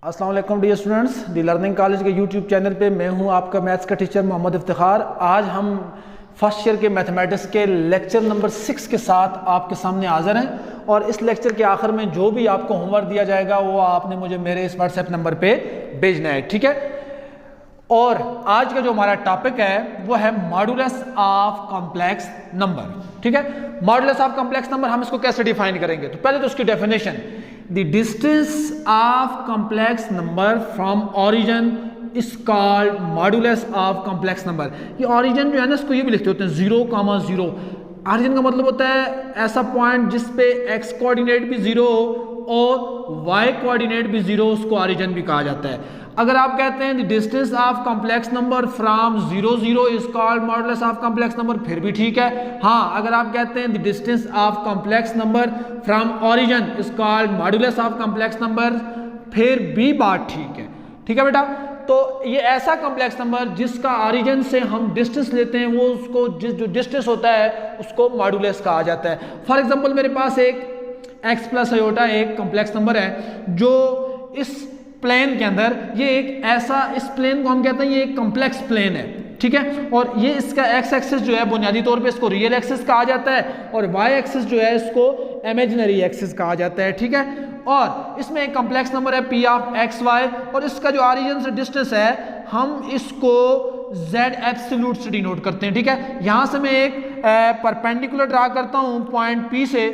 अस्सलाम वालेकुम dear students, the learning college के यूट्यूब चैनल पे मैं हूं आपका मैथ्स का टीचर मोहम्मद इफ्तिखार। आज हम फर्स्ट ईयर के मैथमेटिक्स के लेक्चर नंबर 6 के साथ आपके सामने हाजिर हैं और इस लेक्चर के आखिर में जो भी आपको होमवर्क दिया जाएगा वो आपने मुझे मेरे इस व्हाट्सएप नंबर पे भेजना है, ठीक है। और आज का जो हमारा टॉपिक है वो है मॉडुलस ऑफ कॉम्प्लेक्स नंबर, ठीक है। मॉडुलस ऑफ कॉम्प्लेक्स नंबर हम इसको कैसे डिफाइन करेंगे, तो पहले तो उसकी definition, the distance of complex number from origin is called modulus of complex number. ये ओरिजिन जो है ना, इसको ये भी लिखते होते हैं 0,0। ओरिजिन का मतलब होता है ऐसा पॉइंट जिस पे x कोऑर्डिनेट भी 0 और y कोऑर्डिनेट भी 0, उसको ओरिजिन भी कहा जाता है। अगर आप कहते हैं the distance of complex number from 0 0 is called modulus of complex number, फिर भी ठीक है। हाँ, अगर आप कहते हैं the distance of complex number from origin is called modulus of complex number, फिर भी बात ठीक है, ठीक है बेटा। तो ये ऐसा कॉम्प्लेक्स नंबर जिसका ओरिजिन से हम डिस्टेंस लेते हैं, वो उसको जो डिस्टेंस होता है उसको मॉडुलस कहा जाता है। फॉर एग्जांपल मेरे पास एक x प्लस आयोटा एक कॉम्प्लेक्स नंबर है जो इस प्लेन के अंदर, ये एक ऐसा, इस प्लेन को हम कहते हैं ये एक कॉम्प्लेक्स प्लेन है, ठीक है। और ये इसका x एक्सिस जो है बुनियादी तौर पे इसको रियल एक्सिस कहा जाता है और y एक्सिस जो है इसको इमेजिनरी एक्सिस कहा जाता है, ठीक है। और इसमें एक कॉम्प्लेक्स नंबर है p ऑफ एक्स वाई और इसका जो ओरिजिन से डिस्टेंस है हम इसको z एब्सोल्यूट से डिनोट करते हैं, ठीक है। यहां से मैं एक परपेंडिकुलर ड्रा करता हूं पॉइंट p से,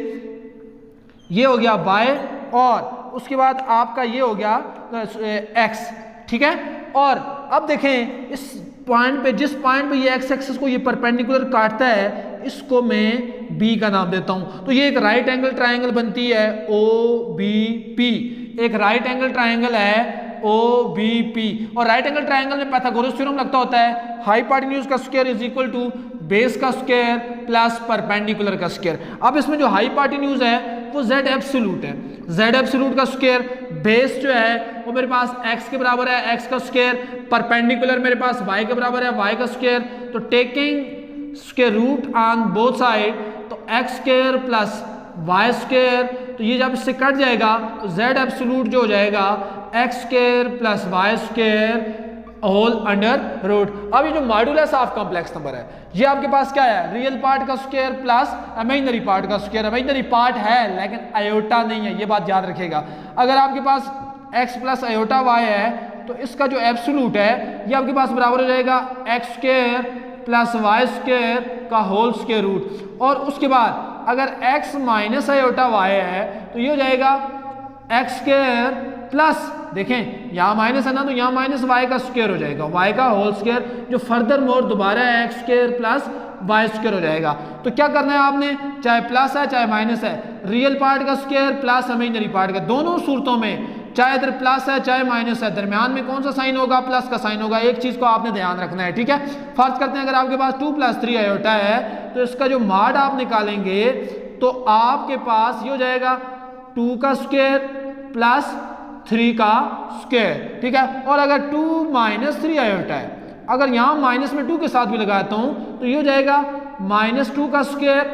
ये हो गया y और उसके बाद आपका ये हो गया x, ठीक है। और अब देखें इस पॉइंट पे, जिस पॉइंट पे ये x एक्सिस को ये परपेंडिकुलर काटता है, इसको मैं b का नाम देता हूं। तो ये एक राइट एंगल ट्रायंगल बनती है OBP, एक राइट एंगल ट्रायंगल है OBP। और राइट एंगल ट्रायंगल में पाइथागोरस थ्योरम लगता होता है, हाइपोटेन्यूज का square is equal to base का स्क्वायर प्लस परपेंडिकुलर का स्क्वायर। अब इसमें जो हाइपोटेन्यूज है वो z एब्सोल्यूट है, z एब्सोल्यूट का स्क्वायर, बेस जो है वो मेरे पास x के बराबर है, x का स्क्वायर, परपेंडिकुलर मेरे पास y के बराबर है, y का स्क्वायर। तो taking square root on both side, तो x square plus y square, तो ये जब इससे कट जाएगा तो z एब्सोल्यूट जो हो जाएगा x square plus y square whole under root. अब ये जो मॉडुलस ऑफ कॉम्प्लेक्स नंबर है, ये आपके पास क्या है, रियल पार्ट का स्क्वायर प्लस इमेजिनरी पार्ट का स्क्वायर। इमेजिनरी पार्ट है लेकिन आयोटा नहीं है, ये बात याद रखिएगा। अगर आपके पास x प्लस आयोटा y है तो इसका जो एब्सोल्यूट है ये आपके पास बराबर हो जाएगा x square plus y square का होल स्क्वायर रूट। और उसके बाद अगर x माइनस आयोटा y है तो ये हो जाएगा x स्क्वायर प्लस, देखें यहाँ माइनस है ना, तो यहाँ माइनस y का स्क्वायर हो जाएगा, y का होल स्क्वायर, जो फर्दर मोर दोबारा x square plus y square हो जाएगा। तो क्या करना है आपने, चाहे प्लस है चाहे माइनस है, रियल पार्ट का स्क्वायर प्लस इमेजिनरी पार्ट का, दोनों सूरतों में चाहे इधर प्लस है चाहे माइनस है, दरमियान में कौन सा साइन होगा, प्लस का साइन होगा। एक चीज को आपने ध्यान रखना है, ठीक है। फर्ज करते हैं अगर आपके पास 2 + 3 आयोटा है तो इसका जो मॉड आप निकालेंगे तो आपके पास ये हो जाएगा 2 का स्क्वायर प्लस 3 का स्क्वायर, ठीक है। और अगर 2 - 3 आयोटा है, अगर यहाँ माइनस में 2 के साथ भी लगाता हूं तो ये हो जाएगा -2 का स्क्वायर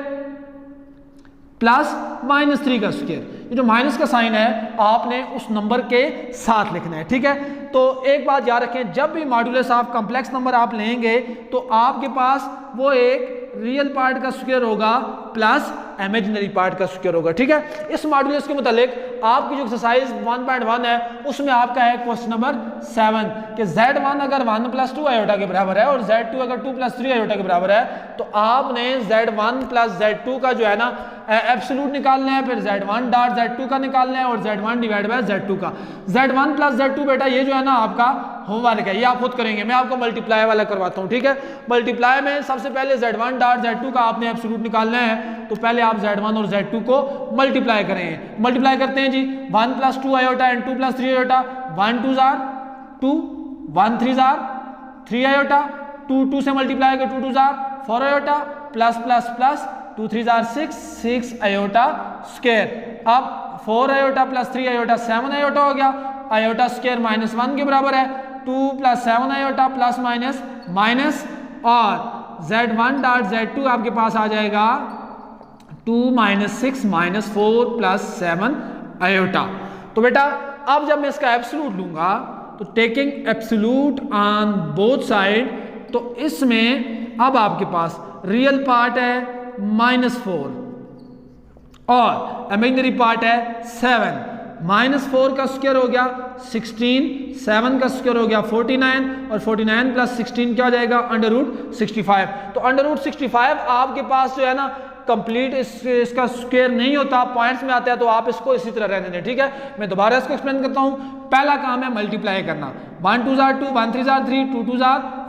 प्लस -3 का स्क्वायर। ये जो माइनस का साइन है आपने उस नंबर के साथ लिखना है, ठीक है। तो एक बात याद रखें, जब भी मॉडुलस ऑफ कॉम्प्लेक्स नंबर आप लेंगे तो आपके पास वो एक रियल पार्ट का स्क्वायर होगा प्लस इमेजिनरी पार्ट का स्क्वायर होगा, ठीक है। इस मॉडुलस के मुतालिक आपकी जो एक्सरसाइज 1.1 है उसमें आपका है क्वेश्चन नंबर 7 कि z1 अगर 1 + 2 आयोटा के बराबर है और z2 अगर 2 + 3 आयोटा के बराबर है तो आपने z1 + z2 का जो है ना एब्सोल्यूट निकालना है, फिर z1 डॉट z2 का निकालना है और z1 डिवाइड बाय z2 का। z1 + z2 बेटा ये जो है ना आपका होमवर्क है, ये आप खुद करेंगे, मैं आपको मल्टीप्लाई वाला करवाता हूँ, ठीक है। मल्टीप्लाई में सबसे पहले z1 डॉट z2 का आपने एब्सोल्यूट निकालना है, तो पहले आप z1 और z2 को मल्टीप्लाई करें। मल्टीप्लाई करते हैं जी, 1 + 2 iota and 2 + 3 iota, 1 2 jar 2, 1 3 jar 3 iota, 2 2 से मल्टीप्लाई कर 2 2 jar 4 iota plus plus plus 2 3 jar 6 iota square. अब 4 आयोटा प्लस 3 आयोटा 7 आयोटा हो गया, आयोटा स्क्वायर -1 के बराबर है, 2 + 7 आयोटा प्लस माइनस माइनस, और z1 डॉट z2 आपके पास आ जाएगा 2 - 6 - 4 + 7 आयोटा। तो बेटा अब जब मैं इसका एब्सोल्यूट लूंगा तो taking absolute on both side, तो इसमें अब आपके पास रियल पार्ट है -4 और इमेजिनरी पार्ट है 7। -4 का स्क्वायर हो गया 16, 7 का स्क्वायर हो गया 49 और 49 प्लस 16 क्या हो जाएगा √65। तो √65 आपके पास जो है ना कंप्लीट इसका स्क्वायर नहीं होता, पॉइंट्स में आता है, तो आप इसको इसी तरह रहने दें। ठीक है, मैं दोबारा इसको एक्सप्लेन करता हूं। पहला काम है मल्टीप्लाई करना, 1 2 2 1 3 3 2 2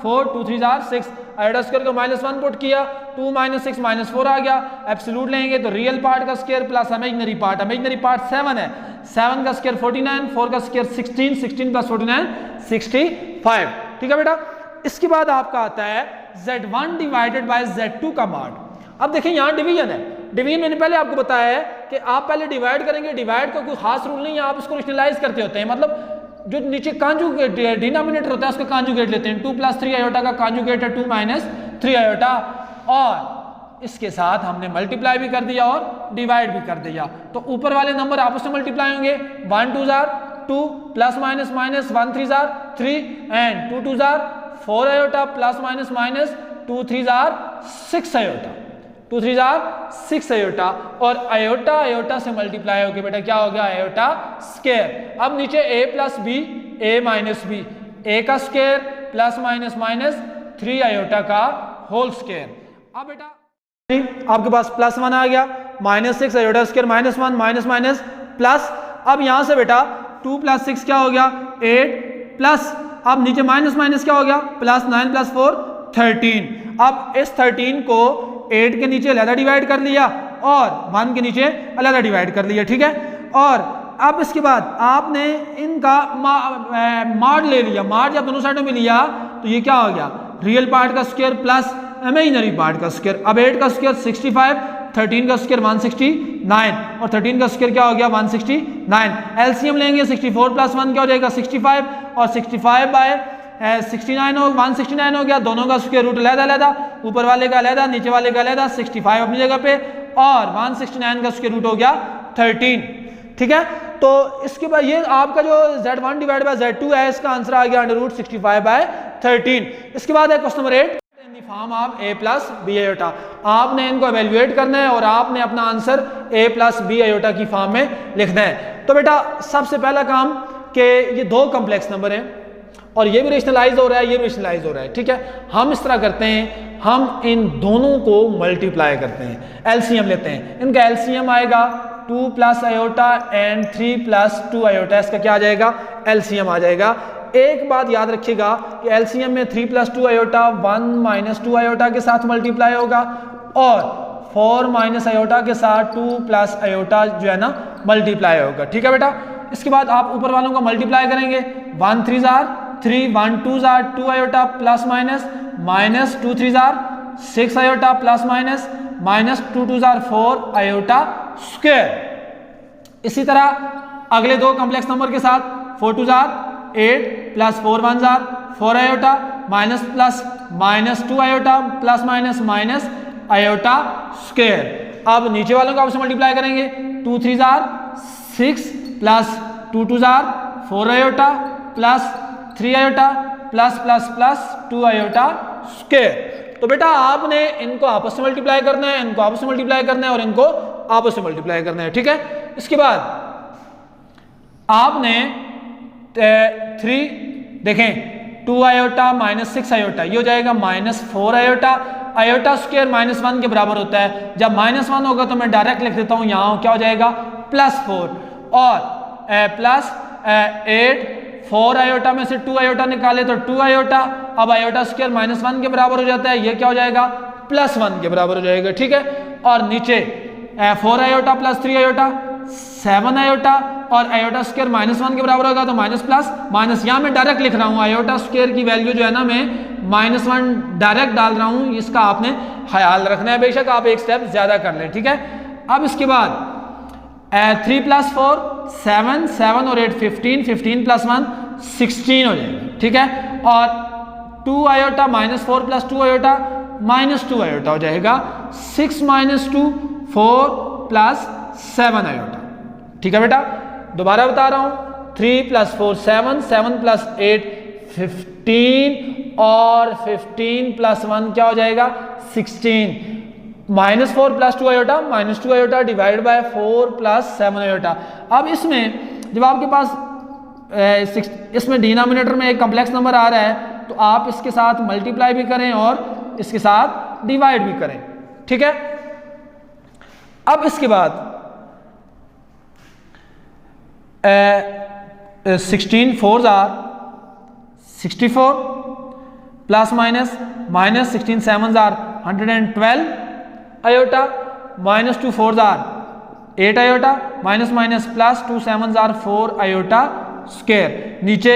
4 2 3 6। आयोटा स्क्वायर को -1 पुट किया, 2 - 6 -4 आ गया। एब्सोल्यूट लेंगे तो रियल पार्ट का स्क्वायर प्लस इमेजिनरी पार्ट 7 है, 7 का स्क्वायर 49, 4 का स्क्वायर 16, 16 प्लस 49 65। ठीक है बेटा, इसके बाद आपका आता है Z1 डिवाइडेड बाय Z2 का मॉड। अब देखिए यहाँ डिवीजन है, डिवीजन मैंने पहले आपको बताया है कि आप पहले डिवाइड करेंगे, डिवाइड का कोई खास रूल नहीं है, आप इसको रेशनलाइज करते होते हैं, मतलब जो नीचे कांजुगेट डिनोमिनेटर होता है उसका कांजुगेट लेते हैं। 2 + 3 आयोटा का कांजुगेट है 2 - 3 आयोटा, और इसके साथ हमने मल्टीप्लाई भी कर दिया और डिवाइड भी कर दिया, तो ऊपर वाले नंबर आपस में मल्टीप्लाई होंगे। 1 2 2 plus minus minus 1 3 3 and 2 2 4 iota plus minus minus 2 3 6 iota, 2 3 6 iota, और आयोटा आयोटा से मल्टीप्लाई होके बेटा क्या हो गया आयोटा स्क्वायर। अब नीचे a plus B a minus B, a का square plus minus minus 3 iota का होल स्क्वायर। अब बेटा आपके पास +1 आ गया, -6 iota square -1 minus minus plus. अब यहां से बेटा 2 + 6 क्या हो गया 8 प्लस, अब नीचे माइनस माइनस क्या हो गया +9 + 4 13। अब इस 13 को 8 के नीचे अलग डिवाइड कर लिया और 1 के नीचे अलग डिवाइड कर लिया। ठीक है, और अब इसके बाद आपने इनका मॉड ले लिया, मॉड जब दोनों साइडों में लिया तो ये क्या हो गया रियल पार्ट का स्क्वायर प्लस इमेजिनरी पार्ट का स्क्वायर। अब 8 का स्क्वायर 65, 13 का स्क्वायर 169 और 13 का स्क्वायर क्या हो गया 169। एलसीएम लेंगे 64 + 1 क्या हो जाएगा 65 और 65 बाय 69 हो 169 हो गया, दोनों का स्क्वायर रूट अलग-अलग, ऊपर वाले का अलग नीचे वाले का अलग, 65 अपनी जगह पे और 169 का स्क्वायर रूट हो गया 13। ठीक है, तो इसके बाद ये आपका जो Z1 डिवाइड बाय Z2 है इसका आंसर आ गया √65/13। इसके बाद है question number 8 in the form of a + b iota. आपने इनको एवेल्युएट करना है और आपने अपना आंसर a + b आयोटा की फॉर्म में लिखना है। तो बेटा सबसे पहला काम कि ये दो कॉम्प्लेक्स नंबर हैं और ये भी रेशनलाइज हो रहा है, ये भी रेशनलाइज हो रहा है। ठीक है, हम इस तरह करते हैं, हम इन दोनों को मल्टीप्लाई करते हैं, एलसीएम लेते हैं। इनका एलसीएम आएगा 2 + आयोटा एंड 3 + 2 आयोटा, इसका क्या आ जाएगा एलसीएम आ जाएगा। एक बात याद रखिएगा कि एलसीएम में 3 + 2 आयोटा 1 - 2 आयोटा के साथ मल्टीप्लाई होगा और 4 - आयोटा के साथ 2 + आयोटा जो है ना मल्टीप्लाई होगा। ठीक है बेटा, इसके बाद आप ऊपर वालों को मल्टीप्लाई करेंगे, 1 3 3 1 2 2 iota plus minus minus 2 3 6 iota plus minus minus 2 2 4 iota square. इसी तरह अगले दो कॉम्प्लेक्स नंबर के साथ 4 2 8 plus 4 1 4 iota minus plus minus 2 iota plus minus minus iota square. अब नीचे वालों को आपसे मल्टीप्लाई करेंगे, 2 3 6 plus 2 2 4 iota plus 3 iota plus plus plus 2 iota square. तो बेटा आपने इनको आपस में मल्टीप्लाई करना है, इनको आपस में मल्टीप्लाई करना है और इनको आपस में मल्टीप्लाई करना है। ठीक है, इसके बाद आपने 3 देखें 2 आयोटा माइनस 6 आयोटा, ये हो जाएगा -4 आयोटा। आयोटा स्क्वायर -1 के बराबर होता है, जब -1 होगा तो मैं डायरेक्ट लिख देता हूं, यहां क्या हो जाएगा +4 और प्लस 8 4 आयोटा में से 2 आयोटा निकाले तो 2 आयोटा। अब आयोटा स्क्वायर -1 के बराबर हो जाता है, ये क्या हो जाएगा +1 के बराबर हो जाएगा। ठीक है, और नीचे 4 आयोटा प्लस 3 आयोटा 7 आयोटा और आयोटा स्क्वायर -1 के बराबर होगा तो माइनस प्लस माइनस, यहाँ मैं डायरेक्ट लिख रहा हूँ आयोटा स्क्वायर की वैल्यू जो है ना मैं -1 डायरेक्ट डाल रहा हूँ, इसका आपने ख्याल रखना है, बेशक आप एक स्टेप ज्यादा कर लें। ठीक है, अब इसके बाद 3 + 4 7 7 और 8 15 15 + 1 16 हो जाएगा। ठीक है, और 2 आयोटा -4 + 2 आयोटा -2 आयोटा हो जाएगा, 6 - 2 4 + 7 आयोटा। ठीक है बेटा, दोबारा बता रहा हूं 3 + 4 7, 7 + 8 15 और 15 + 1 क्या हो जाएगा 16। -4 + 2 iota -2 iota divide by 4 + 7 iota. अब इसमें जब आपके पास इसमें डिनोमिनेटर में एक कॉम्प्लेक्स नंबर आ रहा है तो आप इसके साथ मल्टीप्लाई भी करें और इसके साथ डिवाइड भी करें, ठीक है। अब इसके बाद 16 4s are 64 plus minus -16 7s are 112 iota -2 4s are 8 iota minus minus plus 2 7s are 4 iota square. नीचे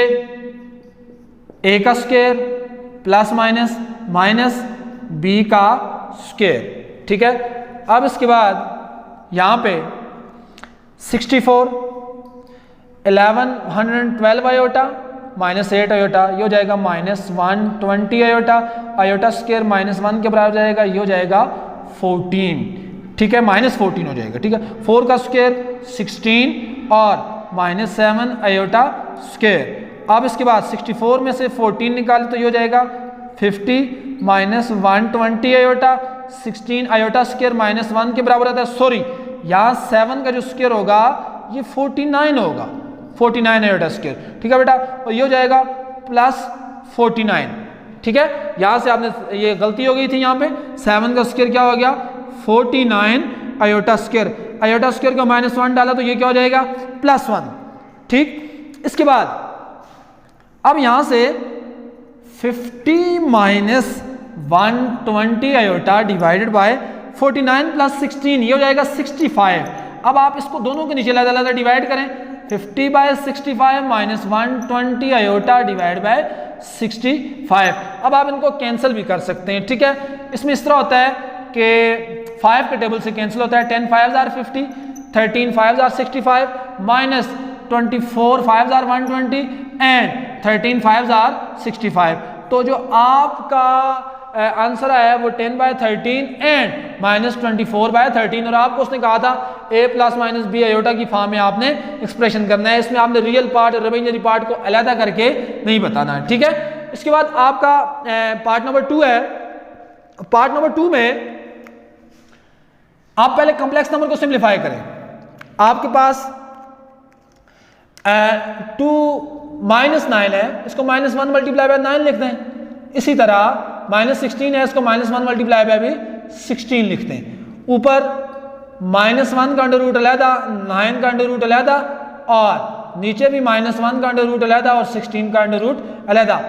a का square plus minus minus b का स्क्वायर, ठीक है। अब इसके बाद यहाँ पे 64 11 112 आयोटा -8 आयोटा, ये हो जाएगा -120 आयोटा, आयोटा स्क्वायर -1 के बराबर जाएगा, ये हो जाएगा 14, ठीक है, -14 हो जाएगा, ठीक है। 4 का स्क्वायर 16 और -7 आयोटा स्क्वायर। अब इसके बाद 64 में से 14 निकाले तो ये हो जाएगा 50 -120 आयोटा 16 आयोटा स्क्वायर -1 के बराबर आता है। सॉरी, यहाँ 7 का जो स्क्वायर होगा ये 49 होगा, 49 आयोटा स्क्वायर, ठीक है बेटा। और ये हो जाएगा +49, ठीक है। यहाँ से आपने ये गलती हो गई थी, यहाँ पे 7 का स्क्वायर क्या हो गया 49 आयोटा स्क्वायर, आयोटा स्क्वायर को -1 डाला तो ये क्या हो जाएगा +1, ठीक। इसके बाद अब यहाँ से 50 -120 आयोटा डिवाइडेड बाय 49 + 16 ये हो जाएगा 65। अब आप इसको दोनों के नीचे अलग-अलग डिवाइड करें, 50/65 -120 आयोटा डिवाइड बाय 65। अब आप इनको कैंसिल भी कर सकते हैं, ठीक है। इसमें इस तरह होता है कि 5 के टेबल से कैंसिल होता है, 10 5s are 50, 13 5s are 65 -24 5s are 120 and 13 5s are 65। तो जो आपका आंसर आया वो 10/13 एंड -24/13, और आपको उसने कहा था a ± b आयोटा की फॉर्म में आपने एक्सप्रेशन करना है। इसमें आपने रियल पार्ट और रिमाइंडरी पार्ट को अलग करके नहीं बताना है, ठीक है। इसके बाद आपका पार्ट नंबर 2 है। पार्ट नंबर 2 में आप पहले कॉम्प्लेक्स नंबर को सिंप्लीफाई करें। आपके पास 2 -9 है, इसको -1 × 9 लिख दें। इसी तरह -16 है, इसको -1 × भी 16 लिखते हैं। ऊपर -1 का अंडर रूट अलहदा, 9 का अंडर रूट अलहदा, और नीचे भी -1 का अंडर रूट अलहदा और 16 का अंडर रूट अलहदा।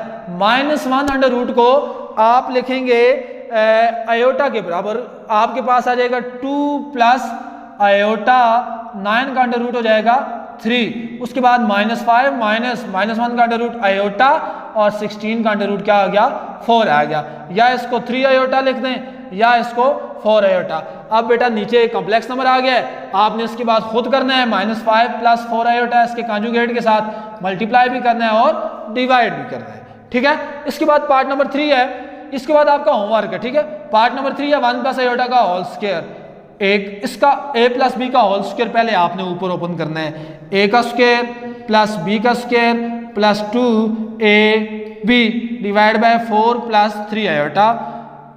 -1 अंडर रूट को आप लिखेंगे आयोटा के बराबर, आपके पास आ जाएगा 2 + आयोटा 9 का अंडर रूट हो जाएगा 3। उसके बाद -5 -1 का अंडर रूट आयोटा और 16 का अंडर रूट क्या आ गया 4 आ गया। या इसको 3 आयोटा लिख दें या इसको 4 आयोटा। अब बेटा नीचे एक कॉम्प्लेक्स नंबर आ गया है, आपने इसके बाद खुद करना है -5 + 4 आयोटा इसके कॉन्जुगेट के साथ मल्टीप्लाई भी करना है और डिवाइड भी करना है, ठीक है। इसके बाद पार्ट नंबर 3 है, इसके बाद आपका होमवर्क है, ठीक है। पार्ट नंबर 3 है 1 + आयोटा का होल स्क्वायर। एक इसका a + b का होल स्क्वायर पहले आपने ऊपर ओपन करना है, a का स्क्वायर + b का square + 2ab divide by 4 + 3 iota.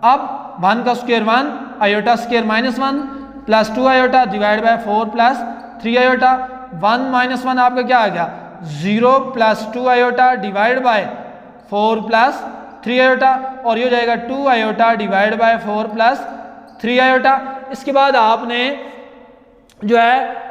अब 1 का square 1 iota square -1 + 2 iota divide by 4 + 3 iota. 1 - 1 आपका क्या आ गया 0 + 2 आयोटा डिवाइड बाय 4 + 3 आयोटा, और ये हो जाएगा 2 आयोटा डिवाइड बाय 4 + 3 आयोटा। इसके बाद आपने जो है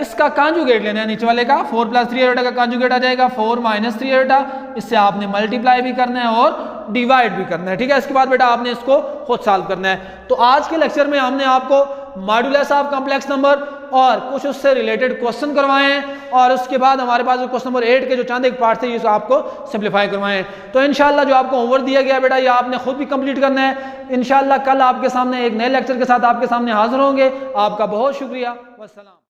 इसका कॉन्जुगेट लेना है, नीचे वाले का 4 + 3 आयोटा का कॉन्जुगेट आ जाएगा 4 - 3 आयोटा। इससे आपने मल्टीप्लाई भी करना है और डिवाइड भी करना है, ठीक है। इसके बाद बेटा आपने इसको खुद सॉल्व करना है। तो आज के लेक्चर में हमने आपको मॉड्यूलस ऑफ कॉम्प्लेक्स नंबर और कुछ उससे रिलेटेड क्वेश्चन करवाए हैं, और उसके बाद हमारे पास क्वेश्चन नंबर 8 के जो चंद एक पार्ट थे ये आपको सिंप्लीफाई करवाए हैं। तो इंशाल्लाह जो आपको होमवर्क दिया गया बेटा ये आपने खुद भी कंप्लीट करना है। इंशाल्लाह कल आपके सामने एक नए लेक्चर के साथ आपके सामने हाजिर होंगे। आपका बहुत शुक्रिया, वस्सलाम।